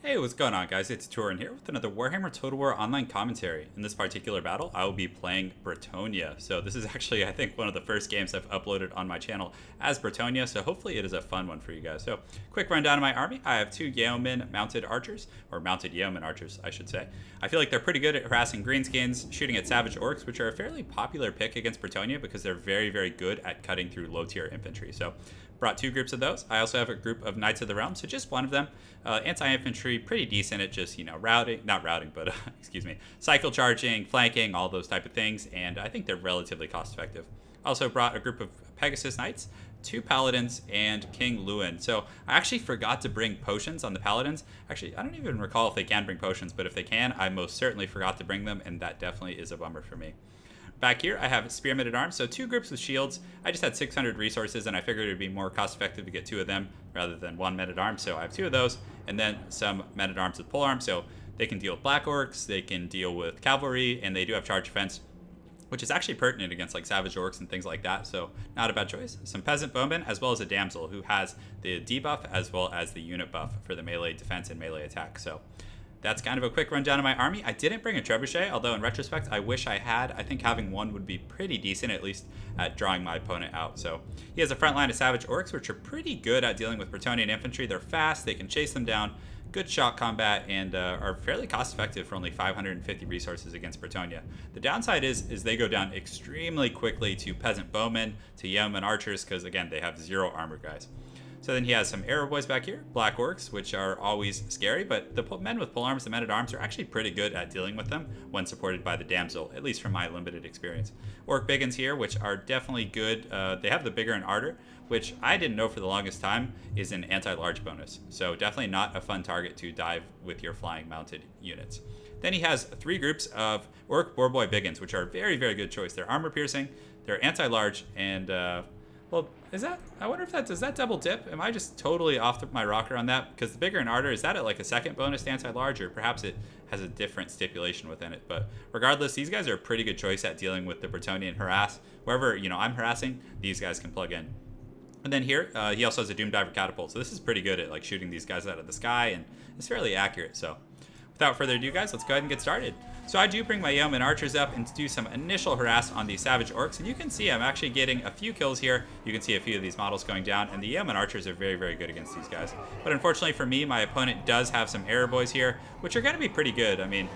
Hey, what's going on, guys? It's Turin here with another Warhammer Total War online commentary. In this particular battle, I will be playing Bretonnia. So this is actually, I think, one of the first games I've uploaded on my channel as Bretonnia, so hopefully it is a fun one for you guys. So, quick rundown of my army. I have two yeoman mounted archers, or mounted yeoman archers, I should say. I feel like they're pretty good at harassing Greenskins, shooting at savage orcs, which are a fairly popular pick against Bretonnia because they're very, very good at cutting through low-tier infantry. So, brought two groups of those. I also have a group of Knights of the Realm, so just one of them. Anti-infantry, pretty decent at just, not routing, but, excuse me, cycle charging, flanking, all those type of things, and I think they're relatively cost-effective. Also brought a group of Pegasus Knights, two Paladins, and King LOUEN. So I actually forgot to bring potions on the Paladins. Actually, I don't even recall if they can bring potions, but if they can, I most certainly forgot to bring them, and that definitely is a bummer for me. Back here, I have Spearmen at Arms, so two groups with shields. I just had 600 resources, and I figured it would be more cost-effective to get two of them rather than one men at arms, so I have two of those, and then some men at arms with polearms, so they can deal with black orcs, they can deal with cavalry, and they do have charge defense, which is actually pertinent against like savage orcs and things like that, so not a bad choice. Some peasant bowmen, as well as a damsel who has the debuff as well as the unit buff for the melee defense and melee attack. So that's kind of a quick rundown of my army. I didn't bring a trebuchet, although in retrospect, I wish I had. I think having one would be pretty decent, at least at drawing my opponent out. So he has a front line of savage orcs, which are pretty good at dealing with Bretonnian infantry. They're fast, they can chase them down, good shot combat, and are fairly cost effective for only 550 resources against Bretonnia. The downside is they go down extremely quickly to peasant bowmen, to yeoman archers, because again, they have zero armor guys. So then he has some arrow boys back here, black orcs, which are always scary, but the men with polearms, the men at arms, are actually pretty good at dealing with them when supported by the damsel, at least from my limited experience. Orc biggins here, which are definitely good. They have the bigger and ardor, which I didn't know for the longest time is an anti-large bonus. So definitely not a fun target to dive with your flying mounted units. Then he has three groups of orc boarboy biggins, which are a very, very good choice. They're armor piercing, they're anti-large, and well, I wonder if does that double dip? Am I just totally off my rocker on that? Because the bigger and ardor, is that at like a second bonus to anti-large, or perhaps it has a different stipulation within it? But regardless, these guys are a pretty good choice at dealing with the Bretonnian harass. Wherever, I'm harassing, these guys can plug in. And then here, he also has a Doomdiver catapult. So this is pretty good at like shooting these guys out of the sky, and it's fairly accurate. So without further ado, guys, let's go ahead and get started. So I do bring my yeoman archers up and do some initial harass on the savage orcs, and you can see I'm actually getting a few kills here. You can see a few of these models going down, and the yeoman archers are very, very good against these guys. But unfortunately for me, my opponent does have some arrow boys here, which are going to be pretty good. I mean,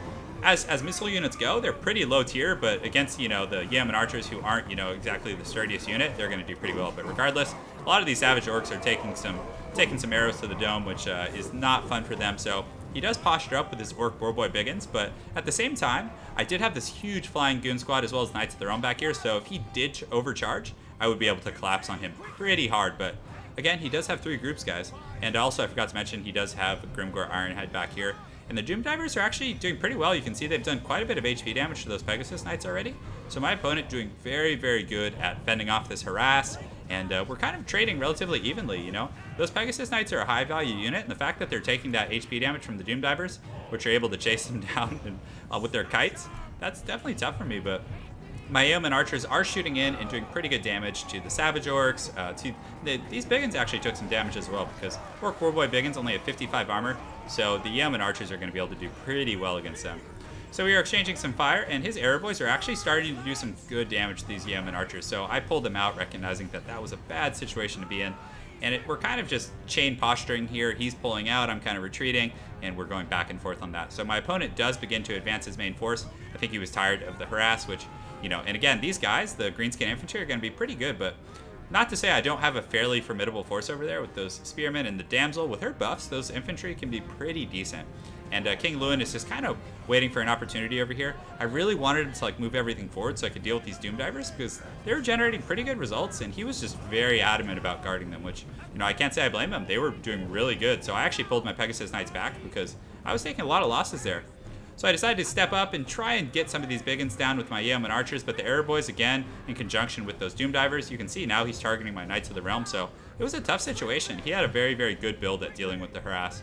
as missile units go, they're pretty low tier, but against, the yeoman archers who aren't, exactly the sturdiest unit, they're going to do pretty well. But regardless, a lot of these savage orcs are taking some arrows to the dome, which is not fun for them. So he does posture up with his orc boarboy biggins, but at the same time, I did have this huge flying goon squad as well as Knights of their Own back here, so if he did overcharge, I would be able to collapse on him pretty hard. But again, he does have three groups, guys. And also, I forgot to mention, he does have Grimgor Ironhead back here. And the Doomdivers are actually doing pretty well. You can see they've done quite a bit of HP damage to those Pegasus Knights already. So my opponent doing very, very good at fending off this harass. And we're kind of trading relatively evenly, Those Pegasus Knights are a high-value unit, and the fact that they're taking that HP damage from the Doomdivers, which are able to chase them down and, with their kites, that's definitely tough for me. But my yeoman archers are shooting in and doing pretty good damage to the savage orcs. These biggins actually took some damage as well, because orc boarboy biggins only have 55 armor, so the yeoman archers are going to be able to do pretty well against them. So we are exchanging some fire, and his arrow boys are actually starting to do some good damage to these yeoman archers. So I pulled them out, recognizing that that was a bad situation to be in. And we're kind of just chain posturing here. He's pulling out, I'm kind of retreating, and we're going back and forth on that. So my opponent does begin to advance his main force. I think he was tired of the harass, which, and again, these guys, the Greenskin infantry, are going to be pretty good, but not to say I don't have a fairly formidable force over there with those spearmen, and the damsel with her buffs. Those infantry can be pretty decent. And King LOUEN is just kind of waiting for an opportunity over here. I really wanted him to move everything forward so I could deal with these Doomdivers, because they were generating pretty good results, and he was just very adamant about guarding them, which, I can't say I blame him. They were doing really good. So I actually pulled my Pegasus Knights back because I was taking a lot of losses there. So I decided to step up and try and get some of these biggins down with my yeoman archers, but the arrow boys, again, in conjunction with those Doomdivers, you can see now he's targeting my Knights of the Realm, so it was a tough situation. He had a very, very good build at dealing with the harass.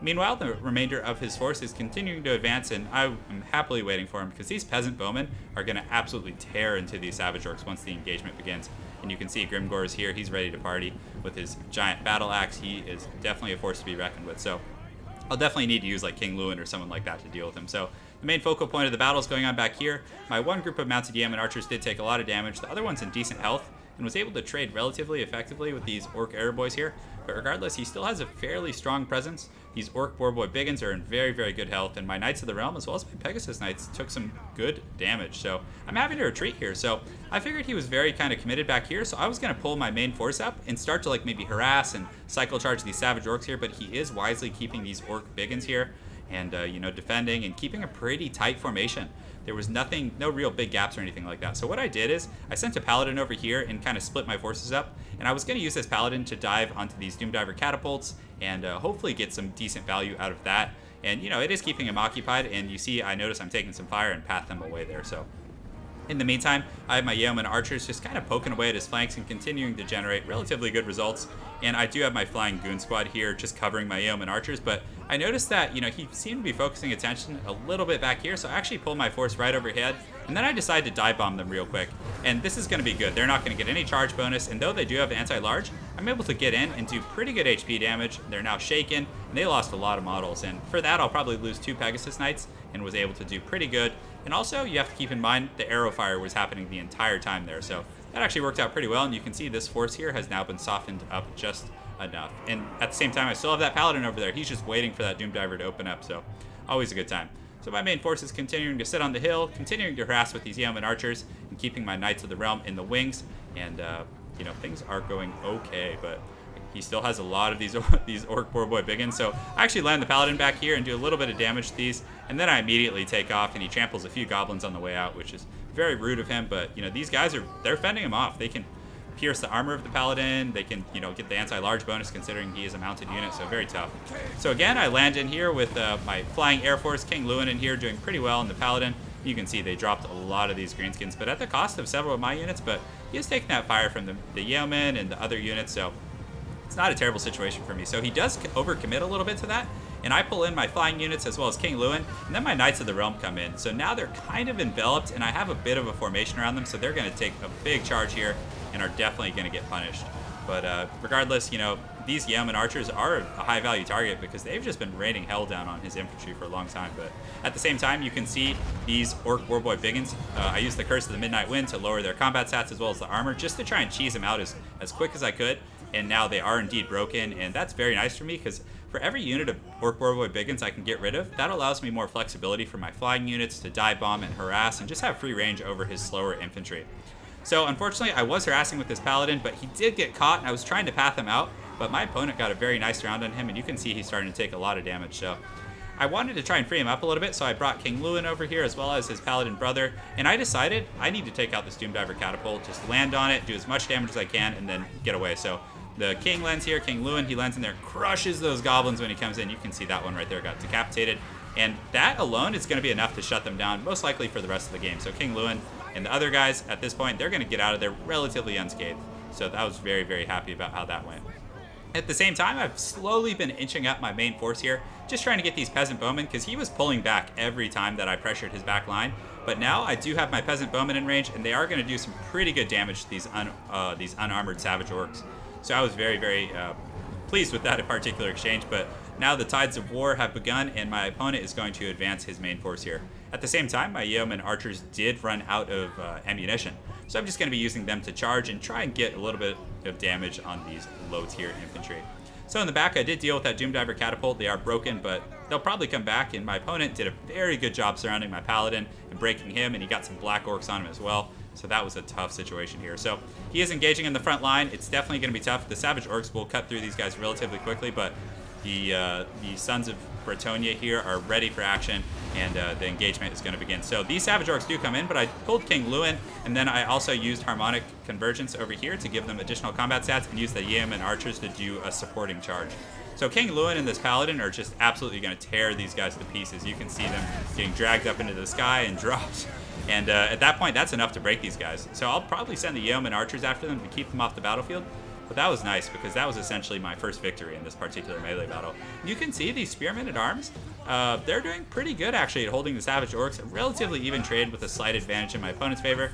Meanwhile, the remainder of his force is continuing to advance, and I am happily waiting for him, because these peasant bowmen are going to absolutely tear into these savage orcs once the engagement begins. And you can see Grimgor is here. He's ready to party with his giant battle axe. He is definitely a force to be reckoned with. So I'll definitely need to use like King LOUEN or someone like that to deal with him. So the main focal point of the battle is going on back here. My one group of mounted yeoman archers did take a lot of damage. The other one's in decent health and was able to trade relatively effectively with these orc arrow boys here. But regardless, he still has a fairly strong presence. These orc boar boy biggins are in very, very good health, and my Knights of the Realm, as well as my Pegasus Knights, took some good damage. So I'm having to retreat here. So I figured he was very kind of committed back here, so I was going to pull my main force up and start to like maybe harass and cycle charge these savage orcs here, but he is wisely keeping these orc biggins here and, you know, defending and keeping a pretty tight formation. There was nothing, no real big gaps or anything like that. So what I did is I sent a paladin over here and kind of split my forces up. And I was going to use this paladin to dive onto these Doomdiver catapults and hopefully get some decent value out of that. And, you know, it is keeping him occupied. And you see, I notice I'm taking some fire and path them away there. So in the meantime, I have my yeoman archers just kind of poking away at his flanks and continuing to generate relatively good results. And I do have my flying goon squad here just covering my yeoman archers, but I noticed that, you know, he seemed to be focusing attention a little bit back here, so I actually pulled my force right overhead, and then I decided to dive bomb them real quick. And this is going to be good. They're not going to get any charge bonus, and though they do have anti-large, I'm able to get in and do pretty good HP damage. They're now shaken, and they lost a lot of models, and for that I'll probably lose 2 Pegasus Knights, and was able to do pretty good. And also, you have to keep in mind the arrow fire was happening the entire time there, so that actually worked out pretty well, and you can see this force here has now been softened up just enough. And at the same time, I still have that paladin over there. He's just waiting for that Doomdiver to open up, so always a good time. So my main force is continuing to sit on the hill, continuing to harass with these yeoman archers, and keeping my Knights of the Realm in the wings, and you know, things are going okay, but he still has a lot of these orc boar boy biggins. So I actually land the paladin back here and do a little bit of damage to these, and then I immediately take off, and he tramples a few goblins on the way out, which is very rude of him. But you know, these guys they're fending him off. They can pierce the armor of the paladin. They can, you know, get the anti-large bonus considering he is a mounted unit, so very tough. So again, I land in here with my flying air force, King LOUEN in here doing pretty well in the paladin. You can see they dropped a lot of these greenskins, but at the cost of several of my units. But he is taking that fire from the yeoman and the other units, so it's not a terrible situation for me. So he does overcommit a little bit to that, and I pull in my flying units as well as King LOUEN, and then my Knights of the Realm come in. So now they're kind of enveloped, and I have a bit of a formation around them, so they're going to take a big charge here and are definitely going to get punished. But regardless, you know, these yeoman archers are a high value target because they've just been raining hell down on his infantry for a long time. But at the same time, you can see these orc warboy biggins. I used the Curse of the Midnight Wind to lower their combat stats as well as the armor, just to try and cheese them out as quick as I could. And now they are indeed broken, and that's very nice for me because for every unit of orc warboy biggins I can get rid of, that allows me more flexibility for my flying units to dive bomb and harass and just have free range over his slower infantry. So unfortunately, I was harassing with this paladin, but he did get caught, and I was trying to path him out, but my opponent got a very nice round on him, and you can see he's starting to take a lot of damage. So I wanted to try and free him up a little bit, so I brought King LOUEN over here as well as his paladin brother, and I decided I need to take out this Doomdiver catapult, just land on it, do as much damage as I can, and then get away. So the king lands here, King LOUEN, he lands in there, crushes those goblins when he comes in. You can see that one right there got decapitated, and that alone is going to be enough to shut them down, most likely for the rest of the game. So King LOUEN and the other guys, at this point, they're going to get out of there relatively unscathed. So I was very, very happy about how that went. At the same time, I've slowly been inching up my main force here, just trying to get these peasant bowmen, because he was pulling back every time that I pressured his back line. But now I do have my peasant bowmen in range, and they are going to do some pretty good damage to these unarmored savage orcs. So I was very, very pleased with that particular exchange. But now the tides of war have begun, and my opponent is going to advance his main force here. At the same time, my yeoman archers did run out of ammunition, so I'm just going to be using them to charge and try and get a little bit of damage on these low-tier infantry. So in the back, I did deal with that Doomdiver catapult. They are broken, but they'll probably come back, and my opponent did a very good job surrounding my paladin and breaking him, and he got some black orcs on him as well. So that was a tough situation here. So he is engaging in the front line. It's definitely going to be tough. The savage orcs will cut through these guys relatively quickly, but the sons of Bretonnia here are ready for action, and the engagement is going to begin. So these savage orcs do come in, but I pulled King LOUEN, and then I also used harmonic convergence over here to give them additional combat stats and use the yeoman archers to do a supporting charge. So King LOUEN and this paladin are just absolutely going to tear these guys to pieces. You can see them getting dragged up into the sky and dropped. And at that point, that's enough to break these guys. So I'll probably send the yeoman archers after them to keep them off the battlefield. But that was nice because that was essentially my first victory in this particular melee battle. You can see these spearmen at arms. They're doing pretty good actually at holding the savage orcs. A relatively even trade with a slight advantage in my opponent's favor.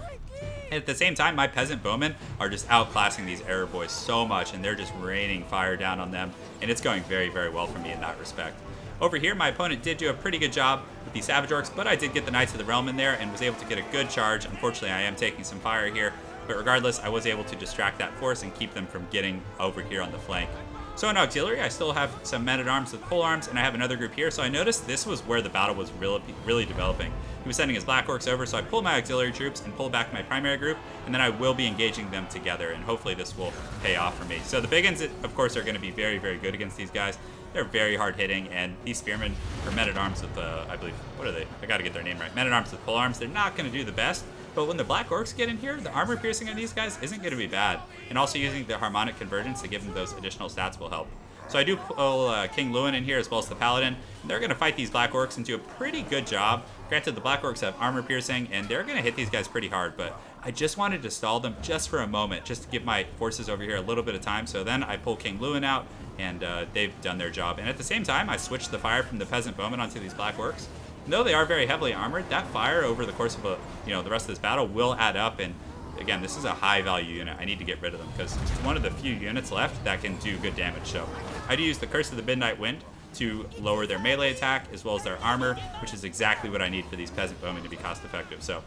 And at the same time, my peasant bowmen are just outclassing these arrow boys so much, and they're just raining fire down on them. And it's going very, very well for me in that respect. Over here, my opponent did do a pretty good job with the Savage Orcs, but I did get the Knights of the Realm in there and was able to get a good charge. Unfortunately, I am taking some fire here, but regardless, I was able to distract that force and keep them from getting over here on the flank. So in auxiliary, I still have some men-at-arms with polearms, and I have another group here. So I noticed this was where the battle was really developing. He was sending his Black Orcs over, so I pulled my auxiliary troops and pulled back my primary group, and then I will be engaging them together, and hopefully this will pay off for me. So the big uns, of course, are going to be very, very good against these guys. They're very hard-hitting, and these spearmen are men-at-arms with, I believe, what are they? I got to get their name right. Men-at-arms with polearms. They're not going to do the best. But when the Black Orcs get in here, the armor piercing on these guys isn't going to be bad. And also using the harmonic convergence to give them those additional stats will help. So I do pull King LOUEN in here as well as the Paladin. They're going to fight these Black Orcs and do a pretty good job. Granted, the Black Orcs have armor piercing, and they're going to hit these guys pretty hard. But I just wanted to stall them just for a moment, just to give my forces over here a little bit of time. So then I pull King LOUEN out, and they've done their job. And at the same time, I switched the fire from the Peasant Bowmen onto these Black Orcs. And though they are very heavily armored, that fire over the course of the rest of this battle will add up. And again, this is a high value unit. I need to get rid of them because it's one of the few units left that can do good damage. So I do use the Curse of the Midnight Wind to lower their melee attack as well as their armor, which is exactly what I need for these Peasant Bowmen to be cost effective. So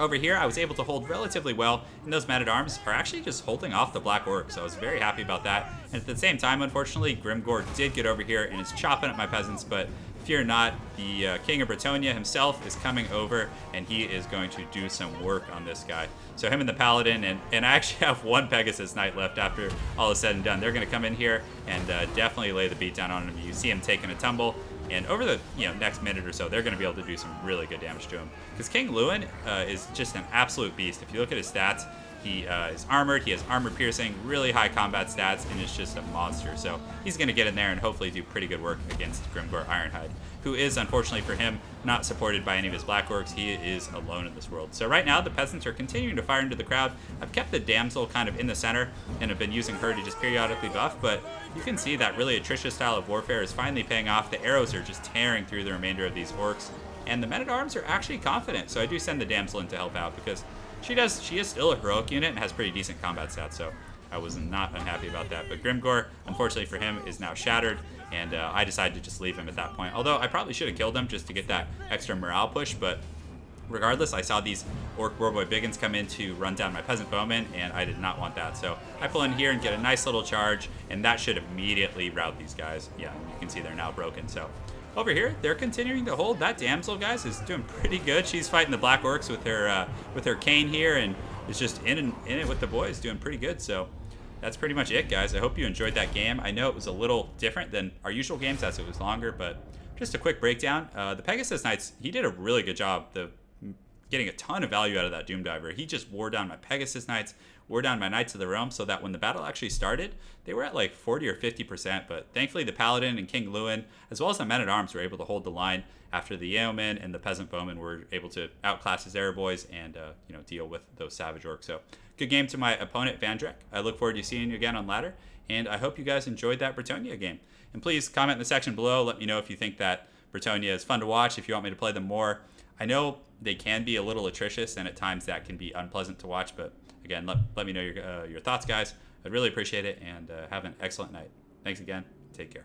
over here, I was able to hold relatively well, and those men-at-arms are actually just holding off the Black Orcs, so I was very happy about that. And at the same time, unfortunately, Grimgor did get over here and is chopping up my peasants, but fear not, the King of Bretonnia himself is coming over, and he is going to do some work on this guy. So him and the Paladin, and I actually have one Pegasus Knight left after all is said and done. They're going to come in here and definitely lay the beat down on him. You see him taking a tumble. And over the next minute or so, they're going to be able to do some really good damage to him. Because King LOUEN is just an absolute beast. If you look at his stats, he is armored, he has armor piercing, really high combat stats, and is just a monster. So he's going to get in there and hopefully do pretty good work against Grimgor Ironhide, who is, unfortunately for him, not supported by any of his Black Orcs. He is alone in this world. So right now, the peasants are continuing to fire into the crowd. I've kept the damsel kind of in the center and have been using her to just periodically buff, but you can see that really atrocious style of warfare is finally paying off. The arrows are just tearing through the remainder of these orcs, and the men-at-arms are actually confident. So I do send the damsel in to help out because she is still a heroic unit and has pretty decent combat stats, so I was not unhappy about that. But Grimgor, unfortunately for him, is now shattered, and I decided to just leave him at that point. Although I probably should have killed him just to get that extra morale push, but regardless, I saw these Orc Warboy Biggins come in to run down my Peasant Bowmen, and I did not want that. So I pull in here and get a nice little charge, and that should immediately rout these guys. Yeah, you can see they're now broken. So over here, they're continuing to hold. That damsel, guys, is doing pretty good. She's fighting the Black Orcs with her cane here, and is just in it with the boys, doing pretty good. So that's pretty much it, guys. I hope you enjoyed that game. I know it was a little different than our usual games as it was longer, but just a quick breakdown. The Pegasus Knights, he did a really good job getting a ton of value out of that Doom Diver. He just wore down my Pegasus Knights, wore down my Knights of the Realm, so that when the battle actually started, they were at like 40 or 50%, but thankfully the Paladin and King LOUEN, as well as the Men-at-Arms, were able to hold the line after the Yeomen and the Peasant Bowmen were able to outclass his Arrow Boys and deal with those Savage Orcs. So good game to my opponent, Vandrek. I look forward to seeing you again on ladder, and I hope you guys enjoyed that Bretonnia game. And please comment in the section below, let me know if you think that Bretonnia is fun to watch, if you want me to play them more. I know they can be a little atrocious, and at times that can be unpleasant to watch, but again, let me know your thoughts, guys. I'd really appreciate it, and have an excellent night. Thanks again. Take care.